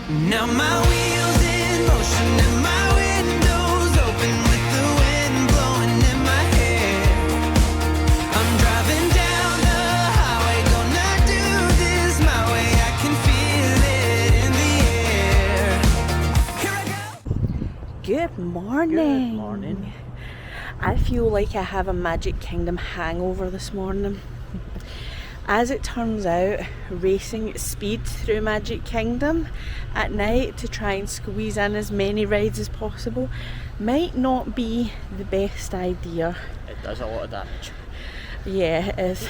Now my wheels in motion and my windows open with the wind blowing in my hair. I'm driving down the highway, gonna do this my way. I can feel it in the air. Here I go. Good morning. Good morning. I feel like I have a Magic Kingdom hangover this morning. As it turns out, racing at speed through Magic Kingdom at night to try and squeeze in as many rides as possible might not be the best idea. It does a lot of damage. Yeah, it is.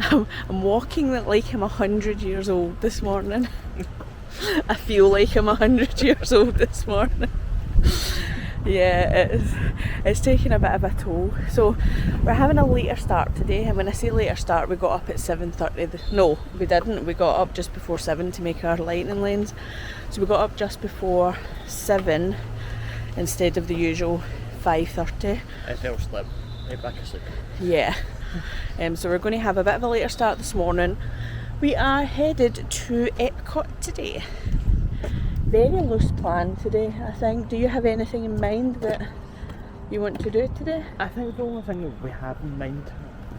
I'm walking like I'm 100 years old this morning. I feel like I'm 100 years old this morning. Yeah, it's taking a bit of a toll. So we're having a later start today, and when I say later start, we got up at 7:30. No, we didn't. We got up just before 7 to make our lightning lanes. So we got up just before 7 instead of the usual 5:30. I fell asleep, right back asleep. Yeah. So we're going to have a bit of a later start this morning. We are headed to Epcot today. Very loose plan today, I think. Do you have anything in mind that you want to do today? I think the only thing that we have in mind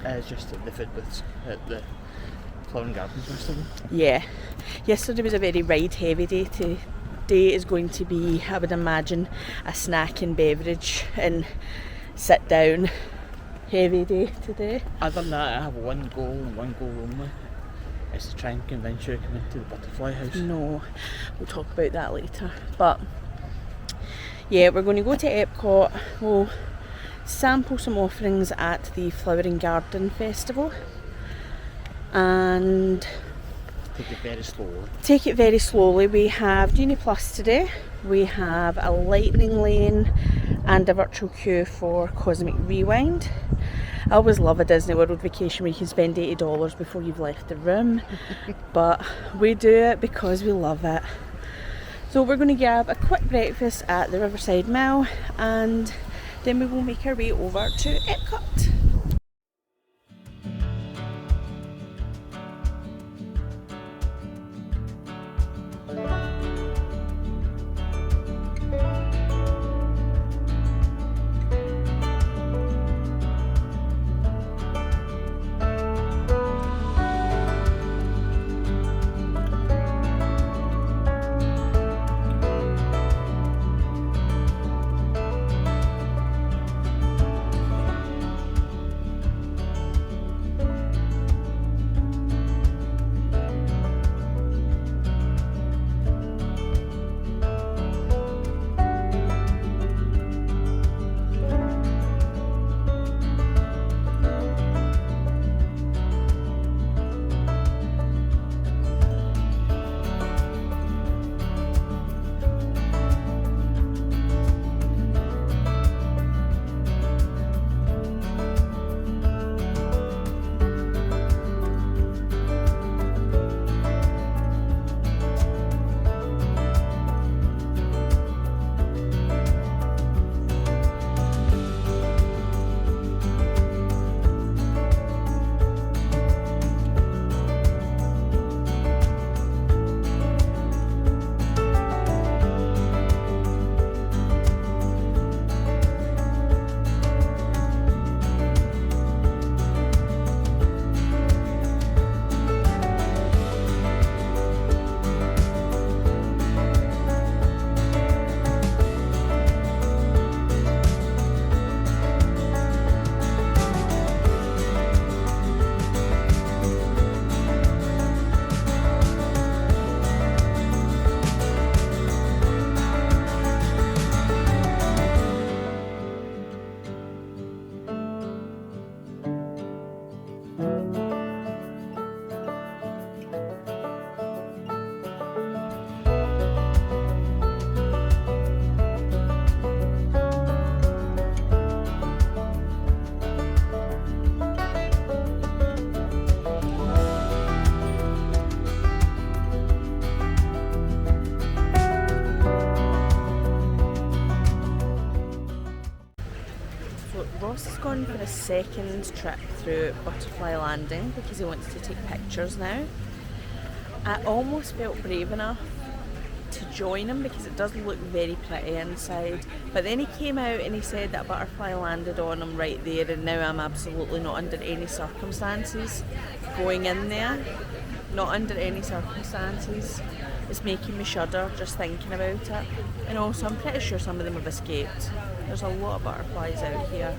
is just the food booths at the Flower and Garden Festival. Yeah. Yesterday was a very ride heavy day. Today is going to be, I would imagine, a snack and beverage and sit down heavy day today. Other than that, I have one goal and one goal only. Is to try and convince you to come into the Butterfly House. No, we'll talk about that later. But yeah, we're going to go to Epcot. We'll sample some offerings at the Flower and Garden Festival and Take it very slowly. take it very slowly. We have Genie Plus today. We have a lightning lane and a virtual queue for Cosmic Rewind. I always love a Disney World vacation where you can spend $80 before you've left the room, but we do it because we love it. So we're going to grab a quick breakfast at the Riverside Mall and then we will make our way over to Epcot. Ross has gone for a second trip through Butterfly Landing because he wants to take pictures now. I almost felt brave enough to join him because it does look very pretty inside. But then he came out and he said that a butterfly landed on him right there, and now I'm absolutely not under any circumstances going in there. Not under any circumstances. It's making me shudder just thinking about it. And also I'm pretty sure some of them have escaped. There's a lot of butterflies out here.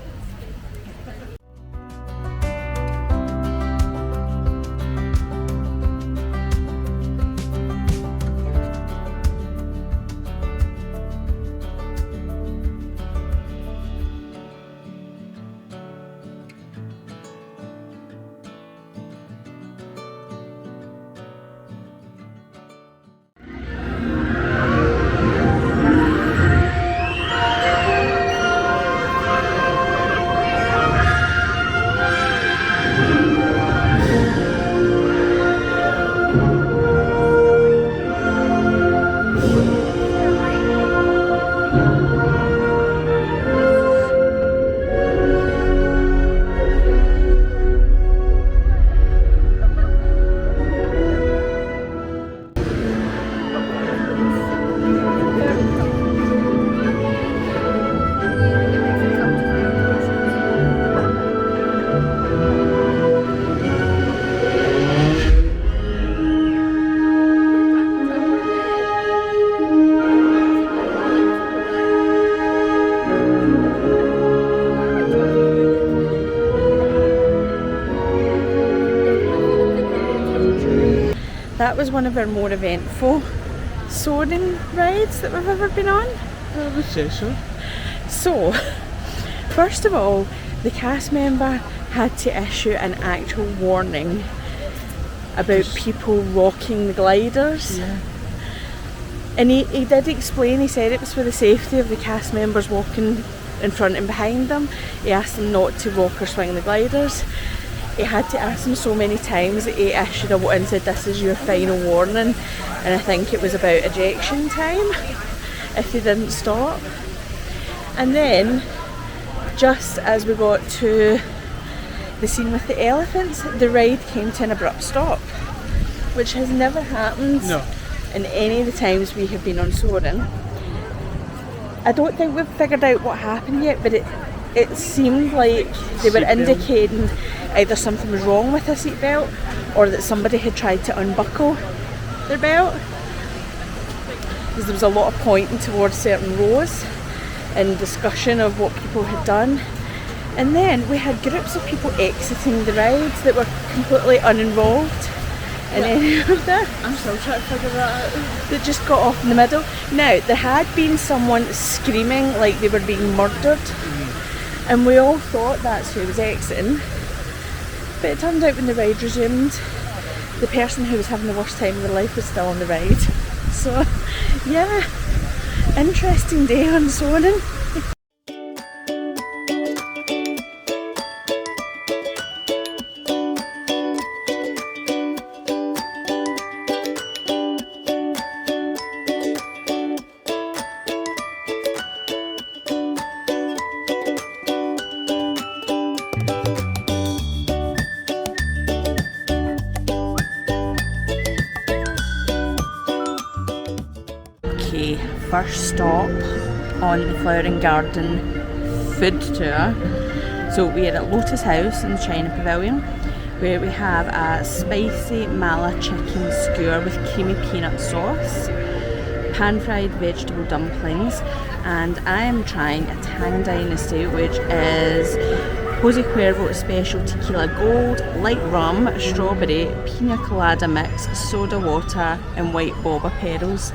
That was one of our more eventful soaring rides that we've ever been on. I would say so. So, first of all, the cast member had to issue an actual warning about people rocking the gliders. Yeah. And he did explain, he said it was for the safety of the cast members walking in front and behind them. He asked them not to rock or swing the gliders. He had to ask them so many times that he issued a and said, "This is your final warning." And I think it was about ejection time if they didn't stop. And then, just as we got to the scene with the elephants, the ride came to an abrupt stop, which has never happened in any of the times we have been on Soarin'. I don't think we've figured out what happened yet, but it seemed like they were indicating either something was wrong with the seatbelt or that somebody had tried to unbuckle their belt, because there was a lot of pointing towards certain rows and discussion of what people had done. And then we had groups of people exiting the rides that were completely uninvolved in any of that. I'm still trying to figure that out. That just got off in the middle. Now, there had been someone screaming like they were being murdered, and we all thought that's who was exiting. But it turned out when the ride resumed, the person who was having the worst time of their life was still on the ride. So, yeah, interesting day on Soarin'. Okay, first stop on the Flower and Garden food tour. So we are at Lotus House in the China Pavilion, where we have a spicy mala chicken skewer with creamy peanut sauce, pan-fried vegetable dumplings, and I am trying a Tang Dynasty, which is Jose Cuervo Special Tequila Gold, light rum, strawberry, pina colada mix, soda water and white boba petals.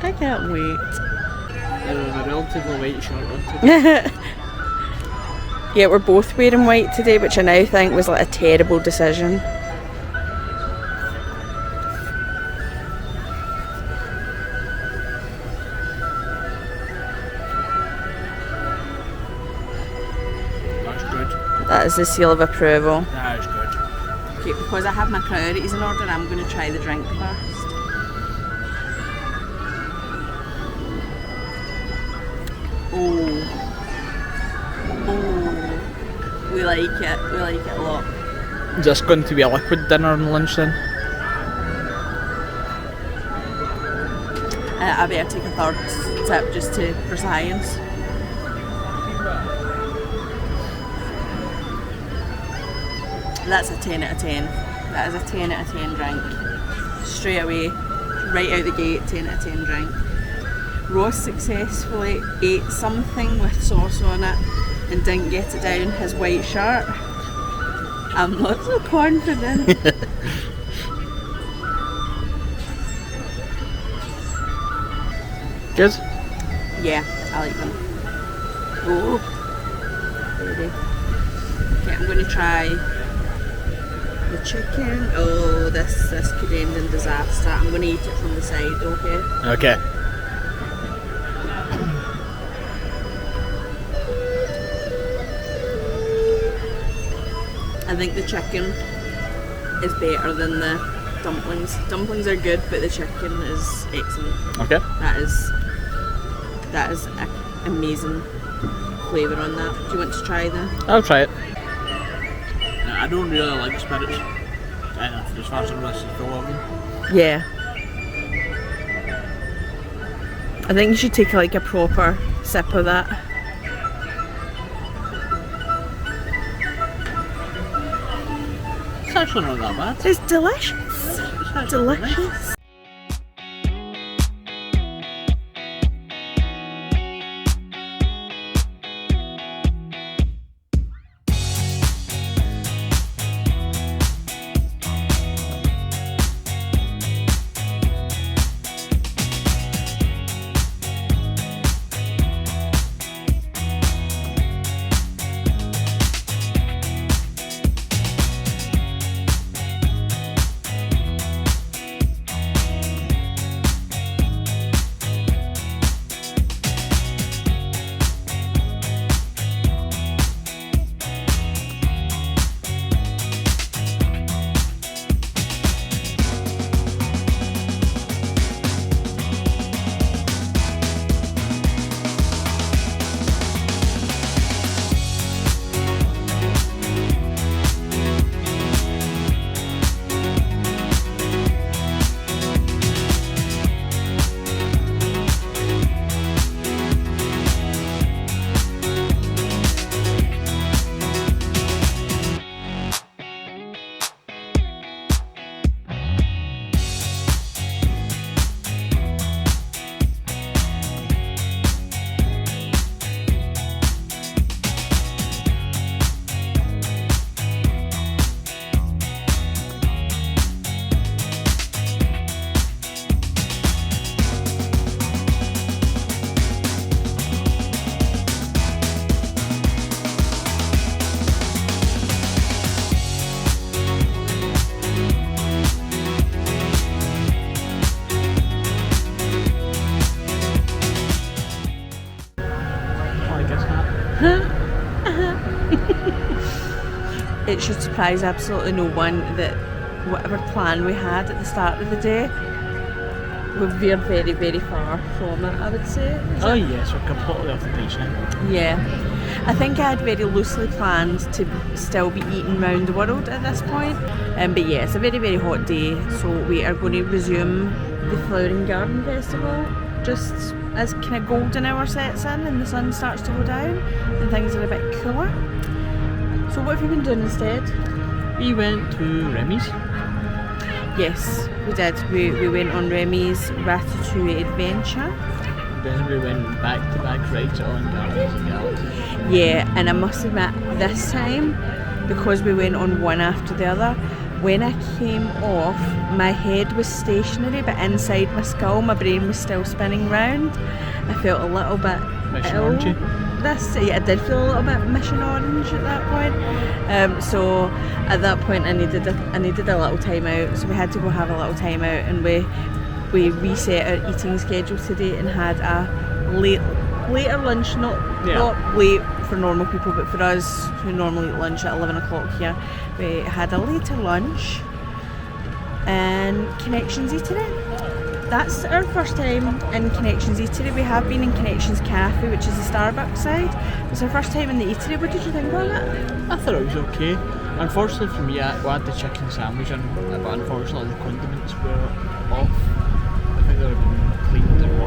I can't wait. Yeah, we have a relatively white shirt on today. Yeah, we're both wearing white today, which I now think was like a terrible decision. That's good. That is the seal of approval. That is good. Okay, because I have my priorities in order, I'm going to try the drink first. Oh, we like it a lot. Is this going to be a liquid dinner and lunch then? I better take a third sip just for science. That's a 10 out of 10. That is a 10 out of 10 drink. Straight away, right out the gate, 10 out of 10 drink. Ross successfully ate something with sauce on it and didn't get it down his white shirt. I'm not so confident. Good? Yeah, I like them. Oh, baby. Okay, I'm going to try the chicken. Oh, this could end in disaster. I'm going to eat it from the side, okay? Okay. I think the chicken is better than the dumplings. Dumplings are good, but the chicken is excellent. Okay. That is an amazing flavour on that. Do you want to try them? I'll try it. I don't really like spirits. As far as the rest is full of them. Yeah. I think you should take like a proper sip of that. It's actually not that bad. It's delicious. It's actually Delicious. nice. It should surprise absolutely no one that whatever plan we had at the start of the day, we veered very, very far from it, I would say. Oh yes, we're completely off the beach now. Yeah. I think I had very loosely planned to still be eating round the world at this point. But yeah, it's a very, very hot day, so we are going to resume the Flowering Garden Festival just as kind of golden hour sets in and the sun starts to go down and things are a bit cooler. So what have you been doing instead? We went to Remy's. Yes, we did. We went on Remy's Ratatouille Adventure. Then we went back-to-back rides on Guardians of the Galaxy. Yeah, and I must admit, this time, because we went on one after the other, when I came off, my head was stationary, but inside my skull, my brain was still spinning round. I felt a little bit Mission ill. Orangey. Yeah, I did feel a little bit Mission Orange at that point. So at that point, I needed a little time out. So we had to go have a little time out, and we reset our eating schedule today and had a later lunch. Not late for normal people, but for us who normally eat lunch at 11 o'clock here, we had a later lunch and Connections Eatery. That's our first time in Connections Eatery. We have been in Connections Cafe, which is the Starbucks side. It's our first time in the eatery. What did you think about it? I thought it was okay. Unfortunately for me, I had the chicken sandwich in, but unfortunately the condiments were off. I think they were being cleaned or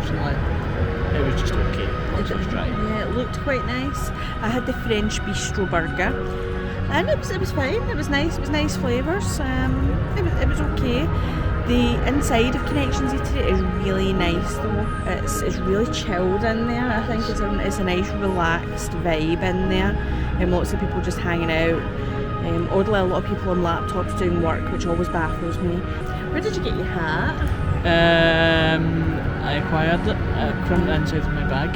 unfortunately. It was just okay. Once it was dry. Yeah, it looked quite nice. I had the French bistro burger, and it was fine. It was nice. It was nice flavours. It was okay. The inside of Connections Eatery is really nice though. It's really chilled in there. I think it's a nice relaxed vibe in there, and lots of people just hanging out. Oddly, a lot of people on laptops doing work, which always baffles me. Where did you get your hat? I acquired it from the inside of my bag.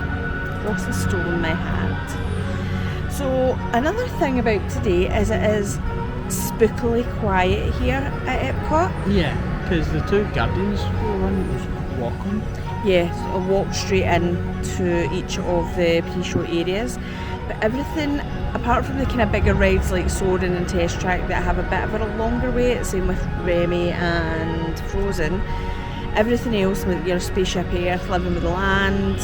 Ross has stolen my hat. So another thing about today is it is spookily quiet here at Epcot. Yeah, because the two gardens were one was walking. Yes, I walked straight into each of the pre-show areas, but everything apart from the kind of bigger rides like Soarin' and Test Track that have a bit of a longer wait, same with Remy and Frozen, everything else, with your Spaceship Earth, Living with the Land,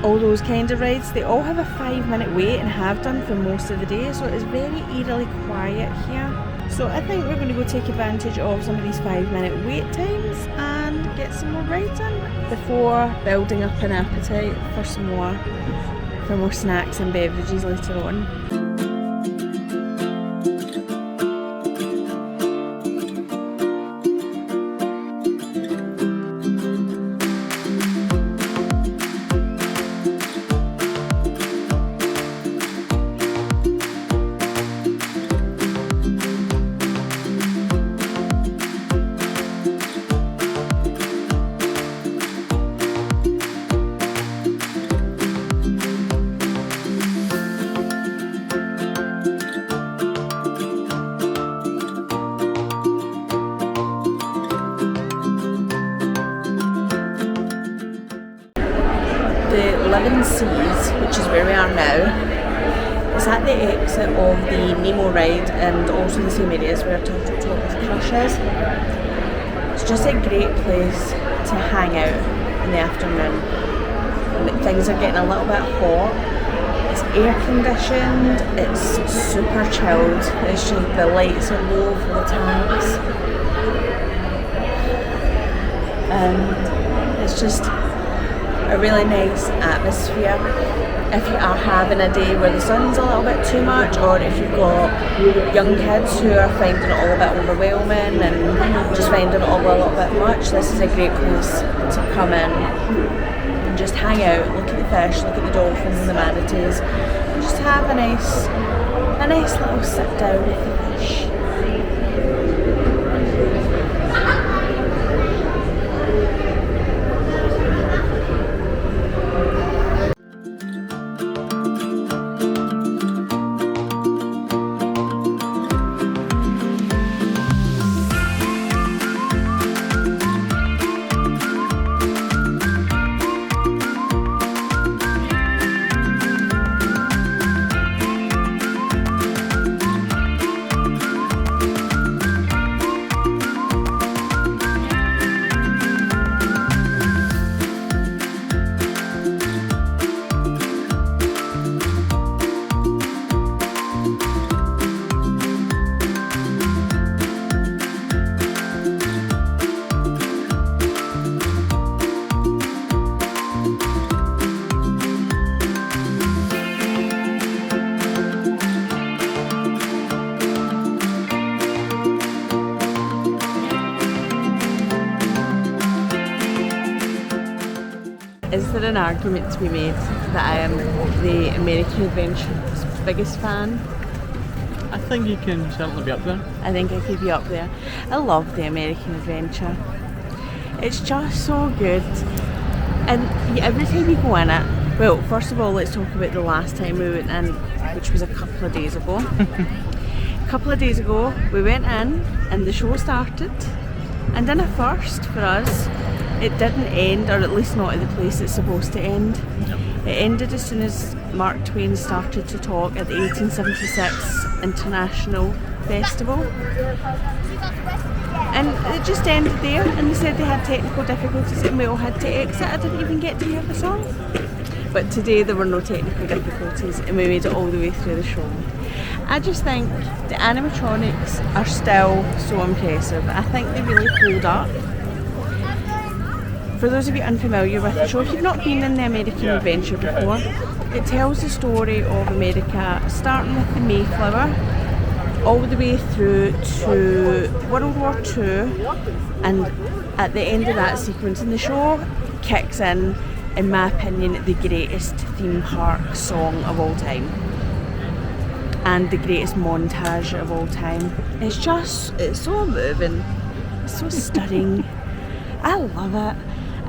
all those kind of rides, they all have a 5-minute wait and have done for most of the day, so it's very eerily quiet here. So I think we're going to go take advantage of some of these 5-minute wait times and get some more rides in before building up an appetite for more snacks and beverages later on. The Living Seas, which is where we are now, is at the exit of the Nemo ride and also the same area as where Turtle Talk with Crush is. It's just a great place to hang out in the afternoon. And things are getting a little bit hot. It's air conditioned, it's super chilled, it's just the lights are low for the tanks. And it's just a really nice atmosphere. If you are having a day where the sun's a little bit too much, or if you've got young kids who are finding it all a bit overwhelming and just finding it all a little bit much, this is a great place to come in and just hang out, look at the fish, look at the dolphins and the manatees, and just have a nice little sit down with the fish. Is there an argument to be made that I am the American Adventure's biggest fan? I think you can certainly be up there. I think I could be up there. I love the American Adventure. It's just so good. And every time you go in it, well, first of all, let's talk about the last time we went in, which was a couple of days ago. A couple of days ago, we went in and the show started. And in a first for us, it didn't end, or at least not at the place it's supposed to end. Yep. It ended as soon as Mark Twain started to talk at the 1876 International Festival. And it just ended there, and they said they had technical difficulties and we all had to exit. I didn't even get to hear the song. But today there were no technical difficulties and we made it all the way through the show. I just think the animatronics are still so impressive. I think they really hold up. for those of you unfamiliar with the show, if you've not been in the American Adventure before, it tells the story of America, starting with the Mayflower, all the way through to World War II, and at the end of that sequence in the show kicks in my opinion, the greatest theme park song of all time. And the greatest montage of all time. It's so moving. It's so stunning. I love it.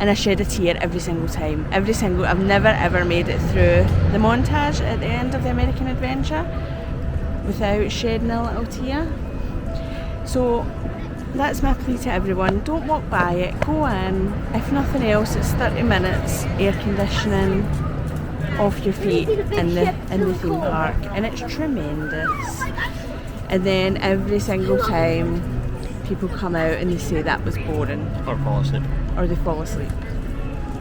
And I shed a tear every single time. I've never ever made it through the montage at the end of the American Adventure without shedding a little tear. So that's my plea to everyone. Don't walk by it, go in. If nothing else, it's 30 minutes, air conditioning, off your feet in the theme park, and it's tremendous. And then every single time people come out and they say that was boring. Or fall asleep. Or they fall asleep.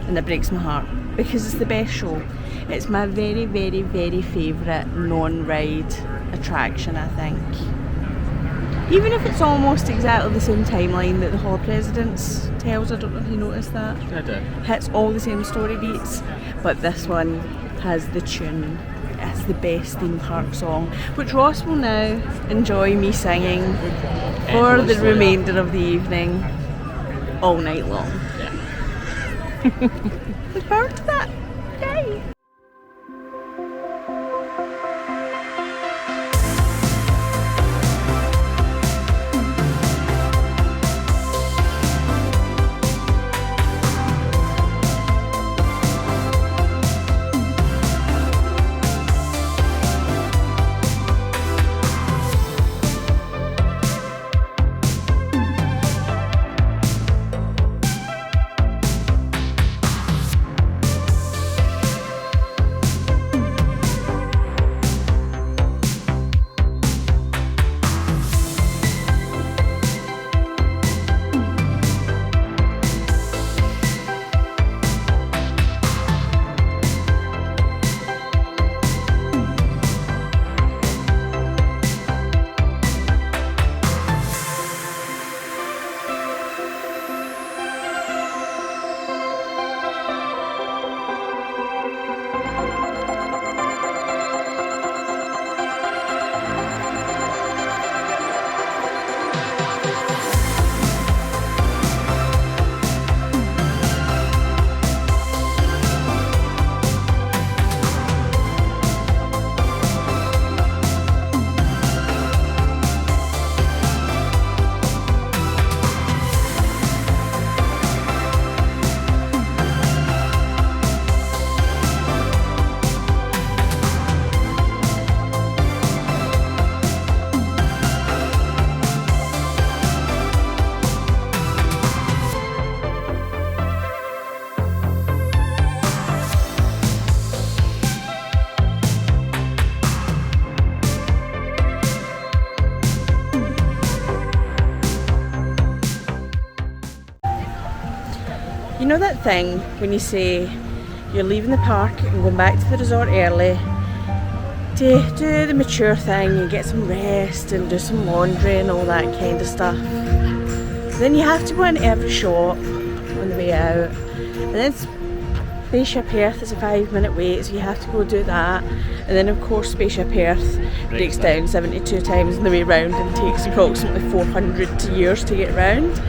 And that breaks my heart, because it's the best show. It's my very, very, very favourite non-ride attraction, I think. Even if it's almost exactly the same timeline that the Hall of Presidents tells, I don't know if you noticed that. I did. Hits all the same story beats, but this one has the tune. It's the best theme park song, which Ross will now enjoy me singing for the remainder of the evening, all night long. Yeah. Look forward to that. Yay! You know that thing when you say you're leaving the park and going back to the resort early to do the mature thing and get some rest and do some laundry and all that kind of stuff. Then you have to go into every shop on the way out, and then Spaceship Earth is a 5-minute wait, so you have to go do that. And then of course Spaceship Earth breaks down 72 times on the way round and takes approximately 400 years to get round.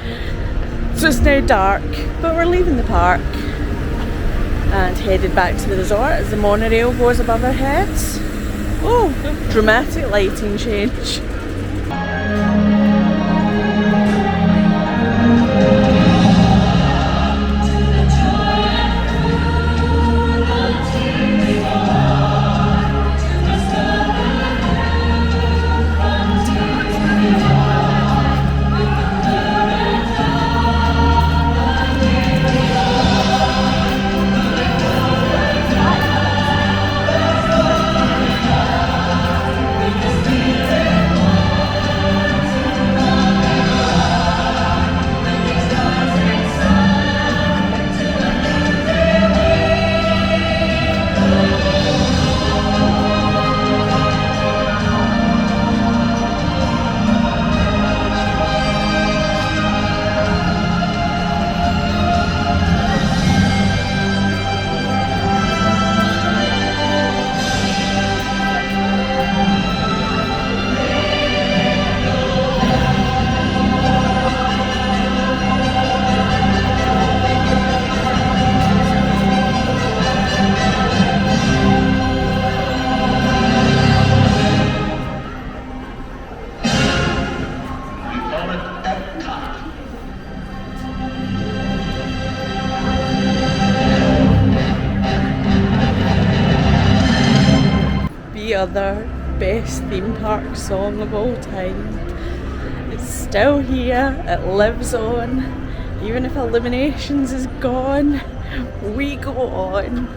So it's now dark, but we're leaving the park and headed back to the resort as the monorail goes above our heads. Oh, dramatic lighting change. other best theme park song of all time. It's still here, it lives on. Even if Illuminations is gone, we go on.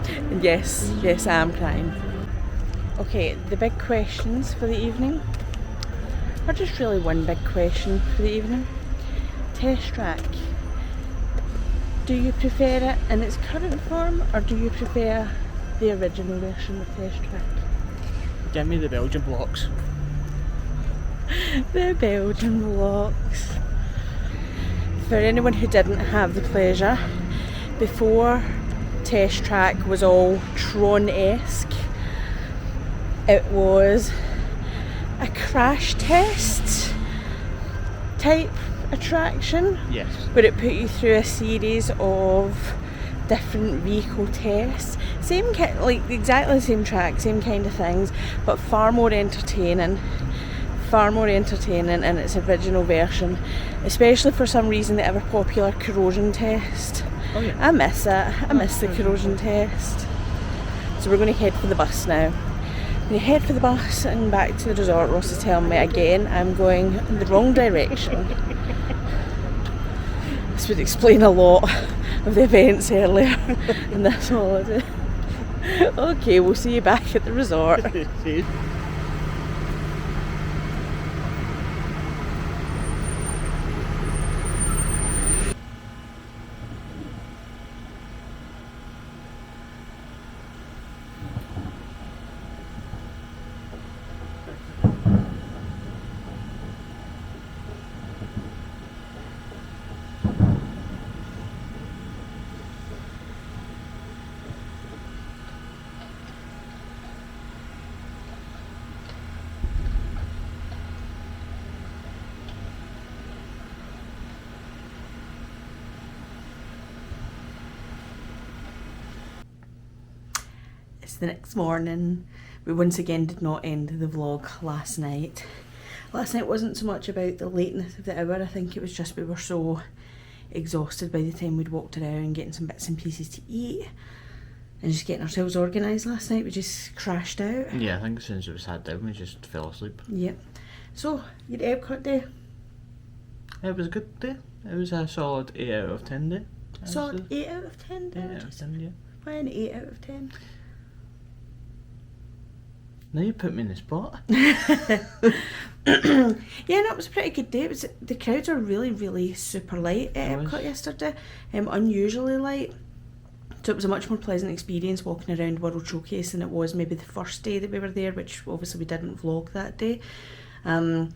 And yes, I am crying. Okay, the big questions for the evening, or just really one big question for the evening. Test Track. Do you prefer it in its current form, or do you prefer the original version of Test Track? Give me the Belgian blocks. The Belgian blocks. For anyone who didn't have the pleasure, before Test Track was all Tron-esque, it was a crash test type attraction. Yes. Where it put you through a series of different vehicle tests. Same kind, like exactly the same track, same kind of things, but far more entertaining in its original version. Especially for some reason the ever popular corrosion test. Oh yeah. I miss it. I miss the corrosion test. So we're going to head for the bus now. I'm going to head for the bus and back to the resort. Ross is telling me again I'm going in the wrong direction. This would explain a lot of the events earlier in this holiday. Okay, we'll see you back at the resort. It's the next morning. We once again did not end the vlog last night. Last night wasn't so much about the lateness of the hour, I think it was just we were so exhausted by the time we'd walked around getting some bits and pieces to eat and just getting ourselves organised last night. We just crashed out. Yeah, I think as soon as it was sat down we just fell asleep. Yep. So, your Epcot day? It was a good day. It was a solid 8 out of 10 day. Solid 8 out of 10 day? 8 out of 10, yeah. Why an 8 out of 10? Now you put me in the spot. Yeah, no, it was a pretty good day. It was, the crowds were really super light at Epcot yesterday. Unusually light. So it was a much more pleasant experience walking around World Showcase than it was maybe the first day that we were there, which obviously we didn't vlog that day. But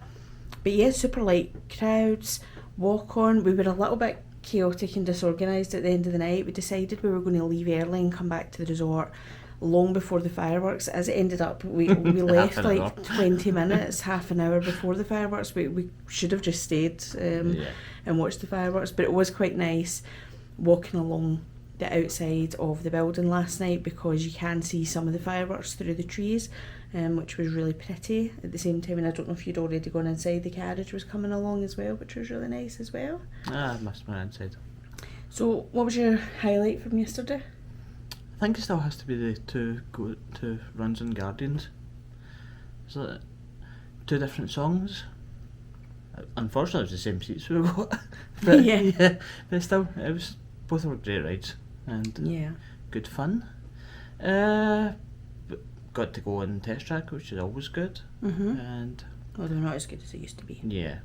yeah, super light crowds, walk on. We were a little bit chaotic and disorganised at the end of the night. We decided we were going to leave early and come back to the resort long before the fireworks. As it ended up, we left like 20 minutes, half an hour before the fireworks. We should have just stayed and watched the fireworks, but it was quite nice walking along the outside of the building last night because you can see some of the fireworks through the trees, which was really pretty at the same time. And I don't know if you'd already gone inside, the carriage was coming along as well, which was really nice as well. I must have been inside. So what was your highlight from yesterday? I think it still has to be the two runs and Guardians. So 2 different songs. Unfortunately, it was the same seats we got. But yeah, but still, it was, both were great rides and good fun. Got to go on Test Track, which is always good. And although not as good as it used to be. Yeah.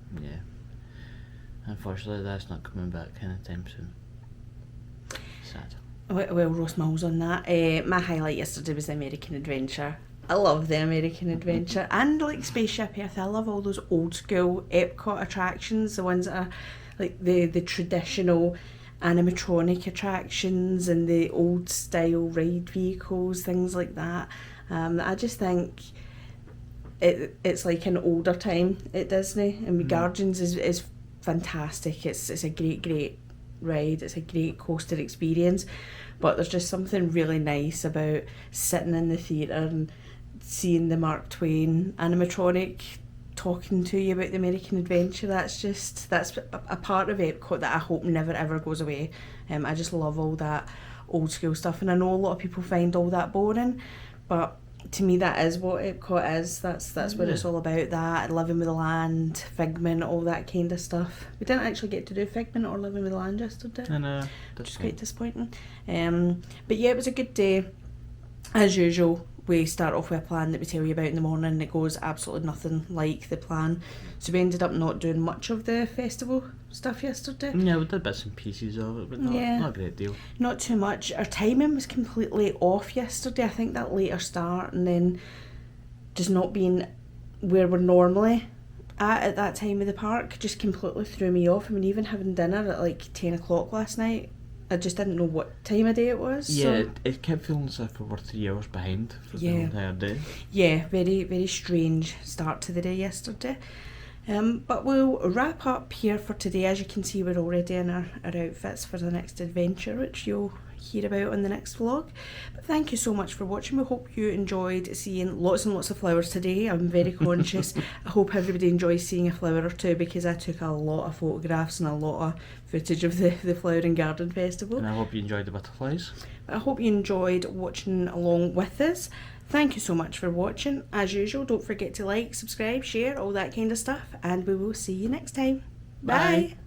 Unfortunately, that's not coming back anytime soon. Sad. Well, Ross Mills on that. My highlight yesterday was the American Adventure. I love the American Adventure and like Spaceship Earth. I love all those old school Epcot attractions, the ones that are like the traditional animatronic attractions and the old style ride vehicles, things like that. I just think it's like an older time at Disney, and Guardians is fantastic. It's a great ride. It's a great coaster experience, but there's just something really nice about sitting in the theatre and seeing the Mark Twain animatronic talking to you about the American Adventure. That's a part of Epcot that I hope never ever goes away. I just love all that old school stuff, and I know a lot of people find all that boring, but to me that is what Epcot is. That's what it's all about. That Living with the Land, Figment, all that kind of stuff. We didn't actually get to do Figment or Living with the Land yesterday, And which is quite disappointing. But yeah, it was a good day. As usual, we start off with a plan that we tell you about in the morning, and it goes absolutely nothing like the plan. So we ended up not doing much of the festival stuff yesterday. yeah, we did bits and pieces of it, but not a great deal. Not too much. Our timing was completely off yesterday. I think that later start and then just not being where we're normally at that time of the park just completely threw me off. I mean, even having dinner at like 10 o'clock last night, I just didn't know what time of day it was. Yeah, so. it kept feeling as if we were 3 hours behind for the entire day. Yeah, very, very strange start to the day yesterday. But we'll wrap up here for today. As you can see, we're already in our outfits for the next adventure, which you'll hear about on the next vlog. But thank you so much for watching. We hope you enjoyed seeing lots and lots of flowers today. I'm very conscious. I hope everybody enjoys seeing a flower or two, because I took a lot of photographs and a lot of footage of the Flower and Garden Festival. And I hope you enjoyed the butterflies. I hope you enjoyed watching along with us. Thank you so much for watching. As usual, don't forget to like, subscribe, share, all that kind of stuff, and we will see you next time. Bye. Bye.